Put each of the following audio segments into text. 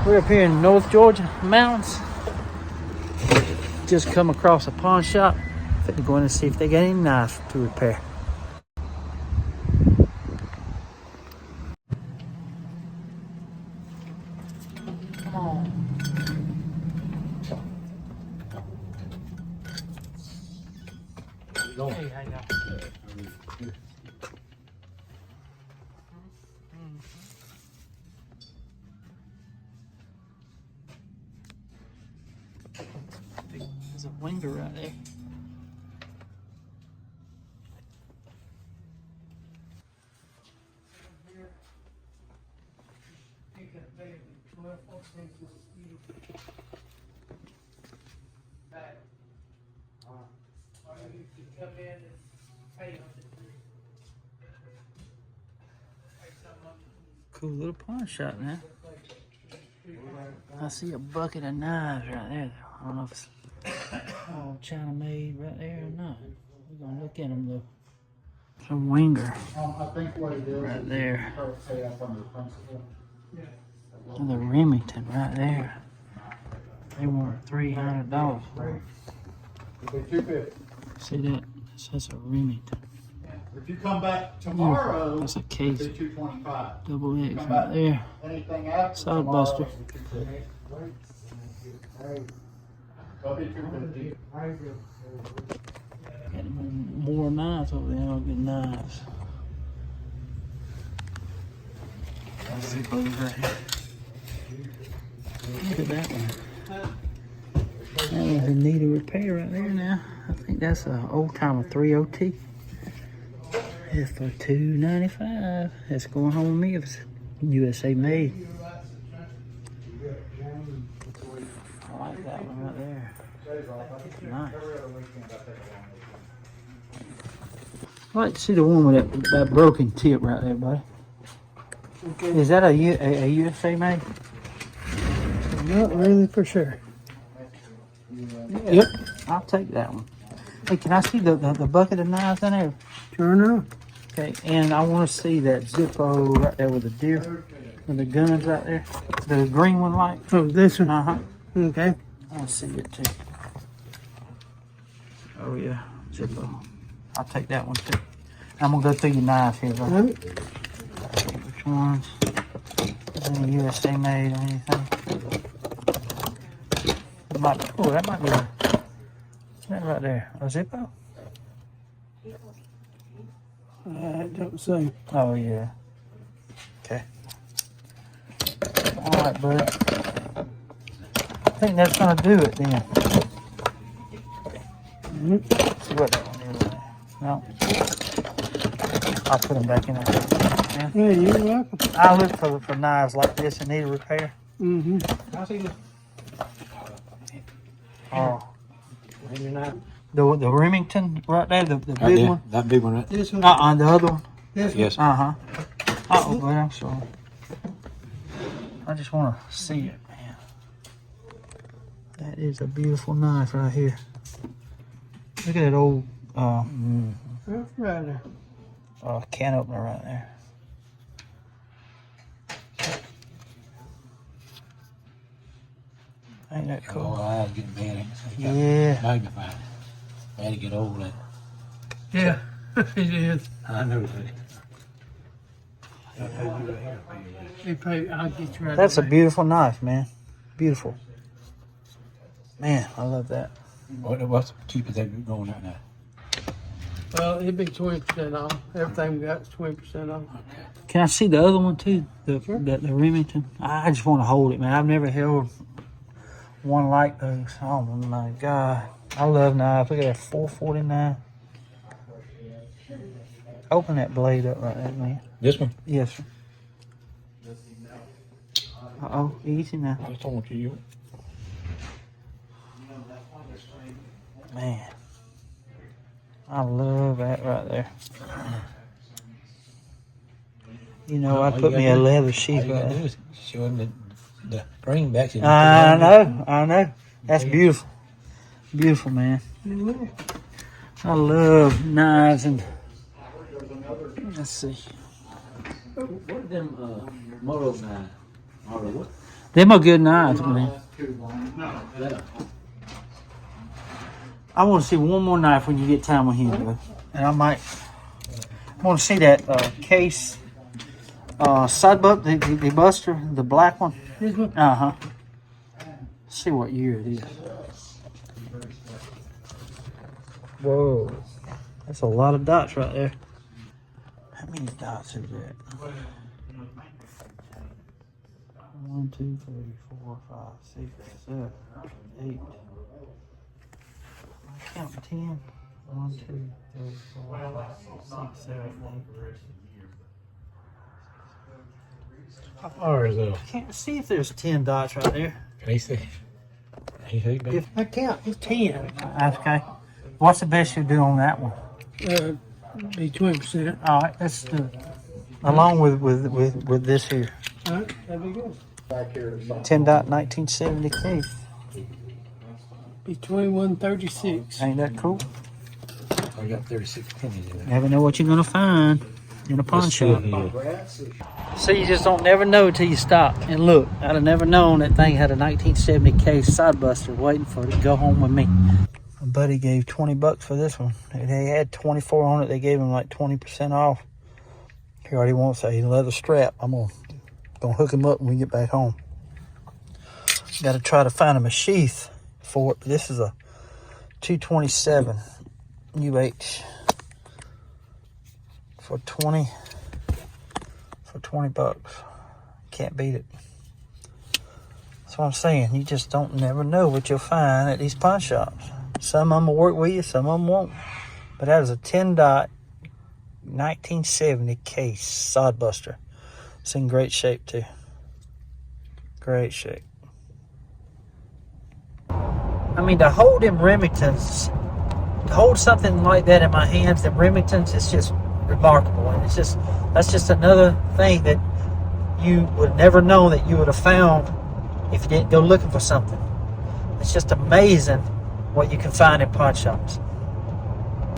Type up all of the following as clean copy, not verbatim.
We're up here in North Georgia mountains. Just come across a pawn shop. Finna go in and see if they got any knives to repair. Come on. Hey, how y'all? There's a winger right there. Cool little pawn shop, man. I see a bucket of knives right there. I don't know if it's all China made right there or not. We're gonna look at them though. Some winger right there. Another Remington right there. They want $300 for it. See that? That's a Remington. If you come back tomorrow, that's a case. $225. Double X right there. Anything after Side buster. Got more knives over there. All good knives. Zippos right here. Look at that one. That one's in need of repair right there now. I think that's an old timer 3OT. It's for $295. That's going home with me if it's USA made. I like that one right there. That's nice. I like to see the one with that broken tip right there, buddy. Okay. Is that a USA made? Not really for sure. Yep, I'll take that one. Hey, can I see the bucket of knives in there? Sure enough. Okay, and I want to see that Zippo right there with the deer, with the guns right there. The green one, like. Oh, this one. Uh-huh. Okay. I want to see it too. Oh yeah, Zippo. I'll take that one too. I'm gonna go through your knives here, bro. Which ones? Any USA made or anything? Oh, that might be that right there. A Zippo? I don't say. Oh yeah. Okay. All right, bud. I think that's gonna do it then. See what that one is. No. I'll put them back in there. Yeah, Yeah, you're welcome. I look for knives like this that need a repair. Mm-hmm. I see this. Oh. The Remington right there, the Right big there, one. that big one right there. This one. The other one. This one. Yes. Uh-huh. Oh, well, I'm sorry. I just want to see it, man. That is a beautiful knife right here. Look at that old That's right there. can opener right there. Ain't that Oh, cool? I was getting bad. Yeah. Magnified. I had to get old at. Yeah, it is. I know that. I'll get you right That's a away. beautiful knife, man. Beautiful. Man, I love that. What's the cheapest they're going right now? Well, it'd be 20% off. Everything we got is 20% off. Okay. Can I see the other one too? The Remington. I just want to hold it, man. I've never held one like those. Oh my God. I love knives. Look at that, $4.49. Open that blade up right there, man. This one? Yes, sir. Uh-oh, easy now. I was talking to you. Man. I love that right there. You know, I put me a leather sheath All you right gotta do there. is show him the greenbacks. I know. That's beautiful. Beautiful, man. I love knives and let's see. What are them moto knives? Moto what? Them are good knives, man. That's too long. No, that. I want to see one more knife when you get time with him, bro. And I want to see that case side butt, the buster, the black one. This one? Uh-huh. See what year it is. Whoa. That's a lot of dots right there. How many dots is that? 1, 2, 3, 4, 5, 6, 7, 8. I count 10. 1, 2, 3, 4, 5, 6, 7, 8. How far is it? Can't see if there's 10 dots right there. Can he see? Can he see, baby? I count. It's 10. Okay. What's the best you do on that one? Be 20%. All right, let's do it. Along with this here. All right, that'd be good. 10 dot 1970 case. Be 2136. Ain't that cool? I got 36 pennies in there. Never know what you're gonna find in a pawn shop. So you just don't never know until you stop and look. I'd have never known that thing had a 1970 case side buster waiting for it to go home with me. My buddy gave 20 bucks for this one. They had 24 on it. They gave him like 20% off. He already wants a leather strap. I'm gonna hook him up when we get back home. Got to try to find him a sheath for it. This is a 227 UH for 20 bucks. Can't beat it. That's what I'm saying. You just don't never know what you'll find at these pawn shops. Some of them will work with you, some of them won't. But that is a 10 dot 1970 case sod buster. It's in great shape too. Great shape. I mean, to hold them Remingtons, to hold something like that in my hands, the Remingtons, it's just remarkable. And that's just another thing that you would never know that you would have found if you didn't go looking for something. It's just amazing what you can find in pawn shops.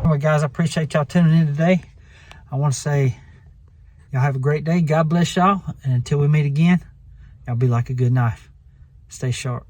Anyway, guys, I appreciate y'all tuning in today. I want to say y'all have a great day. God bless y'all. And until we meet again, y'all be like a good knife. Stay sharp.